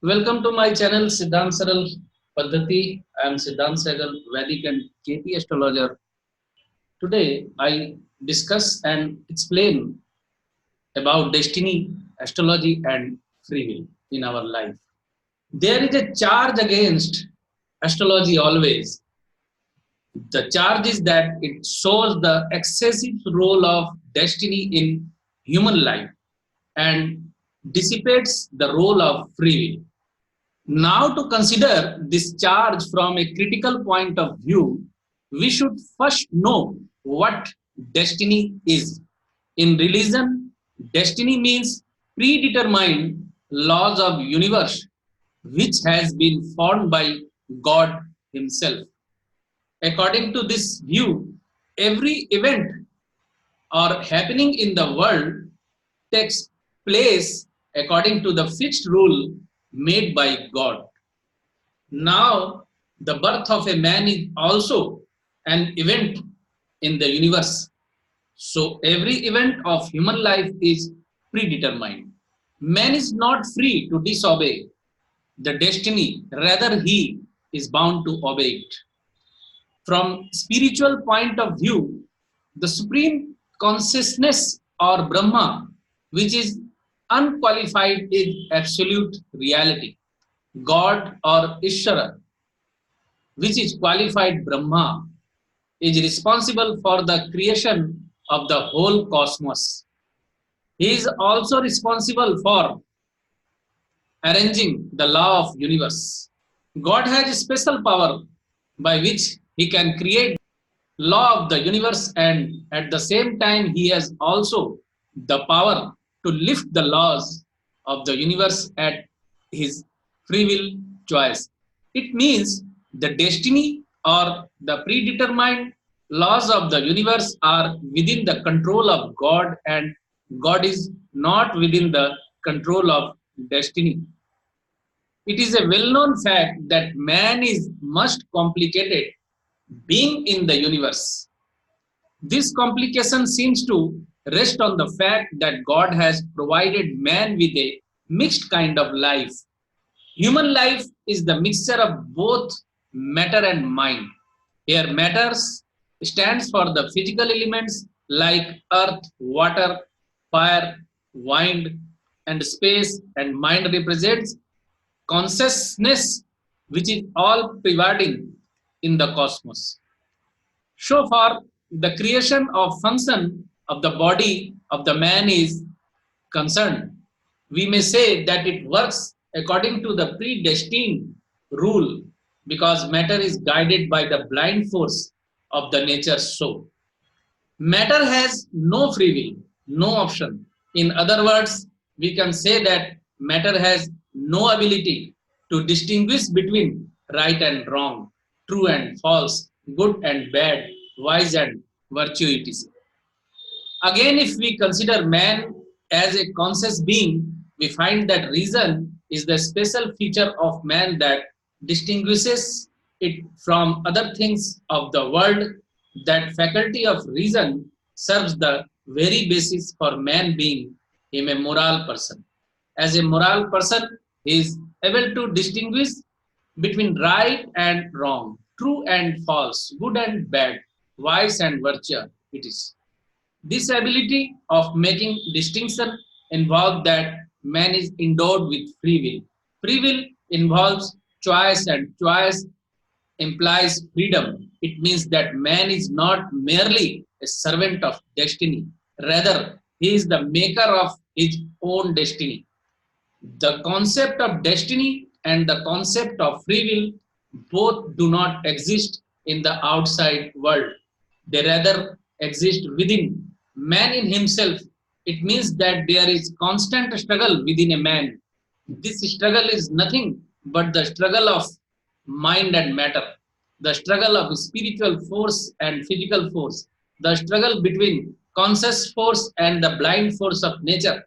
Welcome to my channel Sidhant Sehgal Paddhati. I am Sidhant Sehgal, Vedic and KP astrologer. Today I discuss and explain about destiny, astrology and free will in our life. There is a charge against astrology always. The charge is that it shows the excessive role of destiny in human life and dissipates the role of free will. Now, to consider this charge from a critical point of view, we should first know what destiny is. In religion, destiny means predetermined laws of universe which has been formed by God himself. According to this view, every event or happening in the world takes place according to the fixed rule made by God. Now, the birth of a man is also an event in the universe. So, every event of human life is predetermined. Man is not free to disobey the destiny, rather, he is bound to obey it. From spiritual point of view, the supreme consciousness or Brahma, which is unqualified, is absolute reality. God or Ishvara, which is qualified Brahma, is responsible for the creation of the whole cosmos. He is also responsible for arranging the law of universe. God has a special power by which he can create law of the universe, and at the same time he has also the power to lift the laws of the universe at his free will choice. It means the destiny or the predetermined laws of the universe are within the control of God, and God is not within the control of destiny. It is a well-known fact that man is most complicated being in the universe. This complication seems to rest on the fact that God has provided man with a mixed kind of life. Human life is the mixture of both matter and mind. Here, matters stands for the physical elements like earth, water, fire, wind, and space, and mind represents consciousness, which is all pervading in the cosmos. So far, the creation of function of the body of the man is concerned, we may say that it works according to the predestined rule because matter is guided by the blind force of the nature so. Matter has no free will, no option. In other words, we can say that matter has no ability to distinguish between right and wrong, true and false, good and bad, wise and virtue, etc. Again, if we consider man as a conscious being, we find that reason is the special feature of man that distinguishes it from other things of the world. That faculty of reason serves the very basis for man being him a moral person. As a moral person, he is able to distinguish between right and wrong, true and false, good and bad, vice and virtue. It is. This ability of making distinction involves that man is endowed with free will. Free will involves choice, and choice implies freedom. It means that man is not merely a servant of destiny, rather, he is the maker of his own destiny. The concept of destiny and the concept of free will both do not exist in the outside world. They rather exist within man in himself. It means that there is constant struggle within a man. This struggle is nothing but the struggle of mind and matter, the struggle of spiritual force and physical force, the struggle between conscious force and the blind force of nature.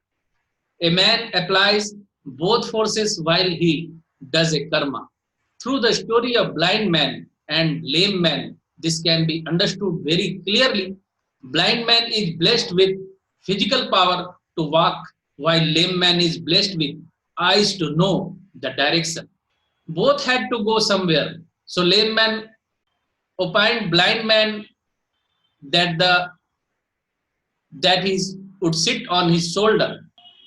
A man applies both forces while he does a karma. Through the story of blind man and lame man, this can be understood very clearly. Blind man is blessed with physical power to walk, while lame man is blessed with eyes to know the direction. Both had to go somewhere. So lame man opined blind man that he would sit on his shoulder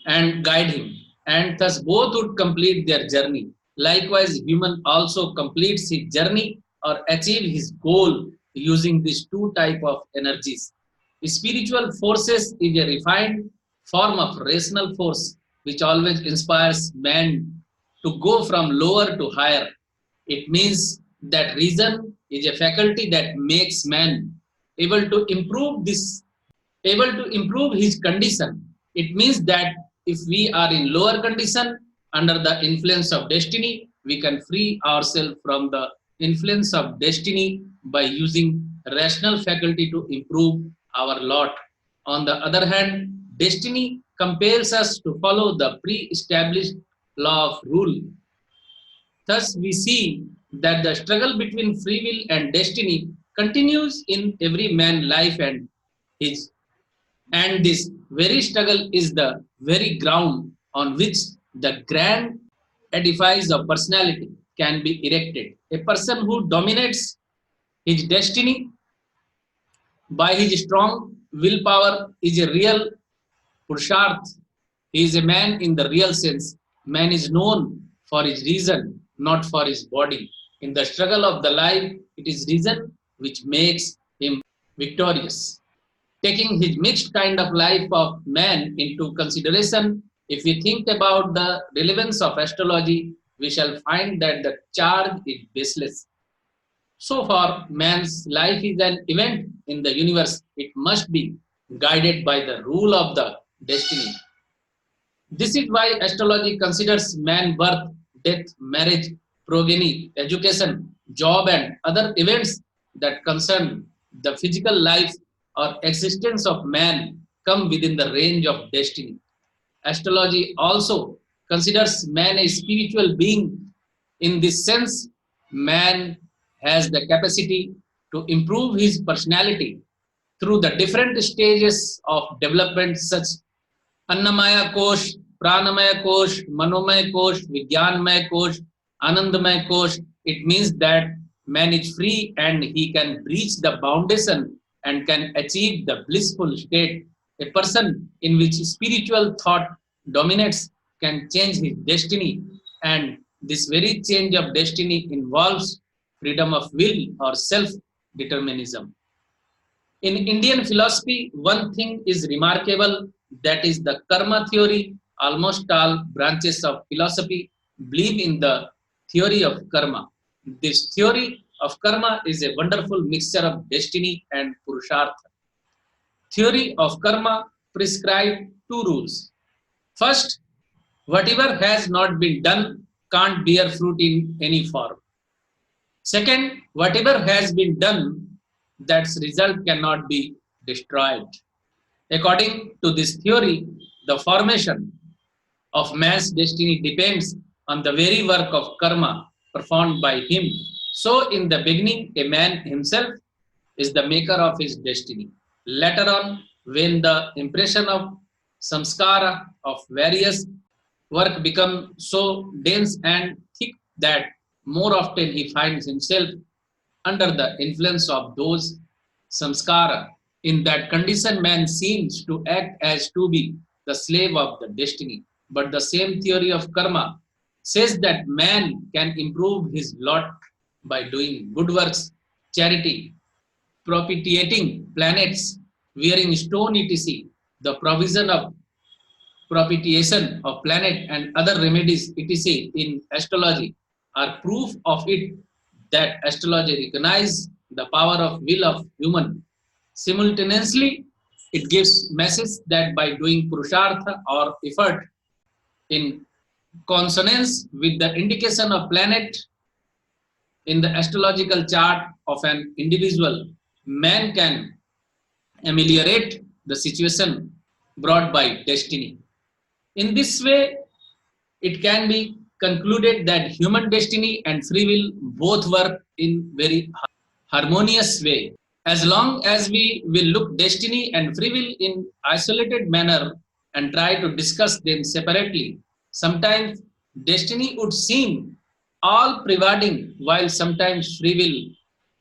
and guide him, and thus both would complete their journey. Likewise, human also completes his journey or achieve his goal using these two type of energies. Spiritual forces is a refined form of rational force which always inspires man to go from lower to higher. It means that reason is a faculty that makes man able to improve his condition. It means that if we are in lower condition under the influence of destiny, we can free ourselves from the influence of destiny by using rational faculty to improve our lot. On the other hand, destiny compels us to follow the pre-established law of rule. Thus, we see that the struggle between free will and destiny continues in every man's life, his and this very struggle is the very ground on which the grand edifice of personality can be erected. A person who dominates his destiny by his strong willpower is a real Purusharth. He is a man in the real sense. Man is known for his reason, not for his body. In the struggle of the life, it is reason which makes him victorious. Taking his mixed kind of life of man into consideration, if we think about the relevance of astrology, we shall find that the charge is baseless. So far, man's life is an event in the universe. It must be guided by the rule of the destiny. This is why astrology considers man birth, death, marriage, progeny, education, job, and other events that concern the physical life or existence of man come within the range of destiny. Astrology also considers man a spiritual being. In this sense, man has the capacity to improve his personality through the different stages of development, such Annamaya Kosh, Pranamaya Kosh, Manomaya Kosh, Vigyanmaya Kosh, Anandamaya Kosh. It means that man is free and he can reach the foundation and can achieve the blissful state. A person in which spiritual thought dominates can change his destiny, and this very change of destiny involves freedom of will or self determinism. In Indian philosophy, one thing is remarkable, that is the karma theory. Almost all branches of philosophy believe in the theory of karma. This theory of karma is a wonderful mixture of destiny and purushartha. Theory of karma prescribes two rules. First, whatever has not been done can't bear fruit in any form. Second, whatever has been done, that result cannot be destroyed. According to this theory, the formation of man's destiny depends on the very work of karma performed by him. So, in the beginning, a man himself is the maker of his destiny. Later on, when the impression of samskara of various work becomes so dense and thick that more often he finds himself under the influence of those samskara. In that condition, man seems to act as to be the slave of the destiny. But the same theory of karma says that man can improve his lot by doing good works, charity, propitiating planets, wearing stone, etc. The provision of propitiation of planet and other remedies, etc. in astrology are proof of it, that astrology recognizes the power of will of human. Simultaneously, it gives message that by doing purushartha or effort in consonance with the indication of planet in the astrological chart of an individual, man can ameliorate the situation brought by destiny. In this way, it can be concluded that human destiny and free will both work in very harmonious way. As long as we will look destiny and free will in isolated manner and try to discuss them separately, sometimes destiny would seem all pervading, while sometimes free will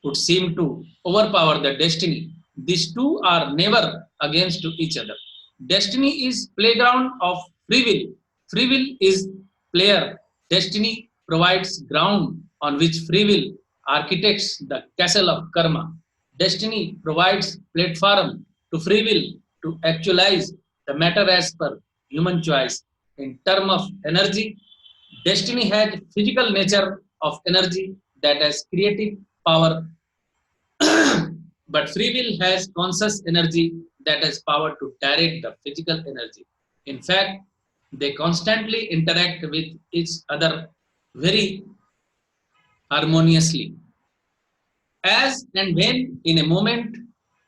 would seem to overpower the destiny. These two are never against each other. Destiny is playground of free will. Free will is player. Destiny provides ground on which free will architects the castle of karma. Destiny provides platform to free will to actualize the matter as per human choice. In term of energy, destiny has physical nature of energy that has creative power, but free will has conscious energy that has power to direct the physical energy. In fact, they constantly interact with each other very harmoniously. As and when, in a moment,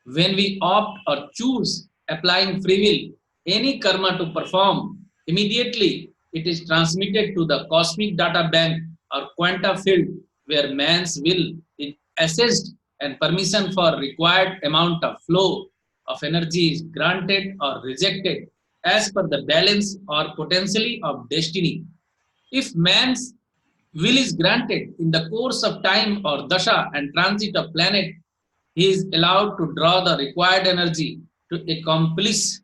when we opt or choose applying free will, any karma to perform, immediately it is transmitted to the cosmic data bank or quanta field where man's will is assessed and permission for required amount of flow of energy is granted or rejected as per the balance or potentially of destiny. If man's will is granted in the course of time or dasha and transit of planet, he is allowed to draw the required energy to accomplish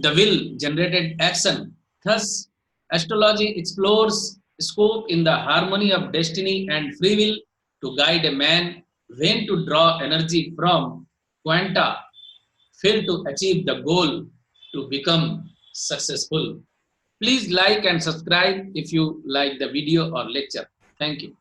the will generated action. Thus, astrology explores scope in the harmony of destiny and free will to guide a man when to draw energy from quanta field to achieve the goal to become successful. Please like and subscribe if you like the video or lecture. Thank you.